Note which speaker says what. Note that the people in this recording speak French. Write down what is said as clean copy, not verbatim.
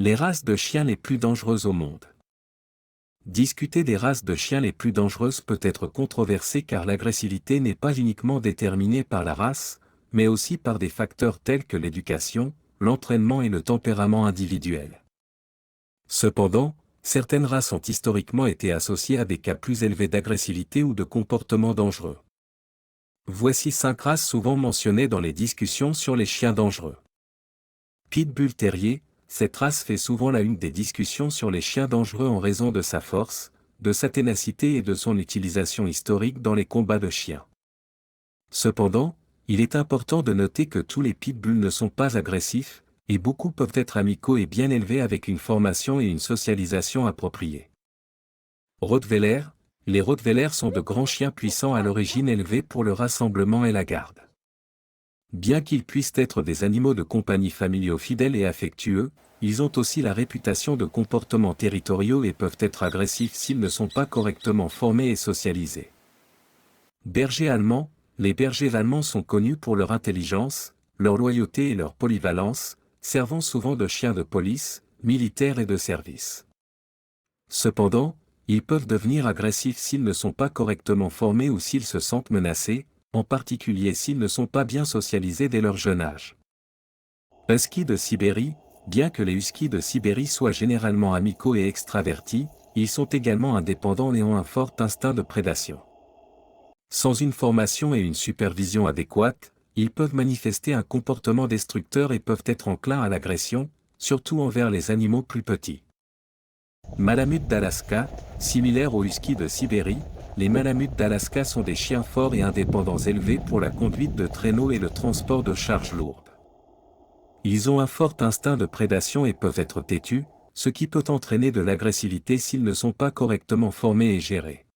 Speaker 1: Les races de chiens les plus dangereuses au monde. Discuter des races de chiens les plus dangereuses peut être controversé car l'agressivité n'est pas uniquement déterminée par la race, mais aussi par des facteurs tels que l'éducation, l'entraînement et le tempérament individuel. Cependant, certaines races ont historiquement été associées à des cas plus élevés d'agressivité ou de comportements dangereux. Voici 5 races souvent mentionnées dans les discussions sur les chiens dangereux. Pitbull Terrier. Cette race fait souvent la une des discussions sur les chiens dangereux en raison de sa force, de sa ténacité et de son utilisation historique dans les combats de chiens. Cependant, il est important de noter que tous les pitbulls ne sont pas agressifs, et beaucoup peuvent être amicaux et bien élevés avec une formation et une socialisation appropriées. Rottweiler. Les Rottweilers sont de grands chiens puissants à l'origine élevés pour le rassemblement et la garde. Bien qu'ils puissent être des animaux de compagnie familiaux fidèles et affectueux, ils ont aussi la réputation de comportements territoriaux et peuvent être agressifs s'ils ne sont pas correctement formés et socialisés. Bergers allemands. Les bergers allemands sont connus pour leur intelligence, leur loyauté et leur polyvalence, servant souvent de chiens de police, militaires et de service. Cependant, ils peuvent devenir agressifs s'ils ne sont pas correctement formés ou s'ils se sentent menacés, en particulier s'ils ne sont pas bien socialisés dès leur jeune âge. Huskies de Sibérie. Bien que les huskies de Sibérie soient généralement amicaux et extravertis, ils sont également indépendants et ont un fort instinct de prédation. Sans une formation et une supervision adéquates, ils peuvent manifester un comportement destructeur et peuvent être enclins à l'agression, surtout envers les animaux plus petits. Malamutes d'Alaska. Similaires aux huskies de Sibérie, les malamutes d'Alaska sont des chiens forts et indépendants élevés pour la conduite de traîneaux et le transport de charges lourdes. Ils ont un fort instinct de prédation et peuvent être têtus, ce qui peut entraîner de l'agressivité s'ils ne sont pas correctement formés et gérés.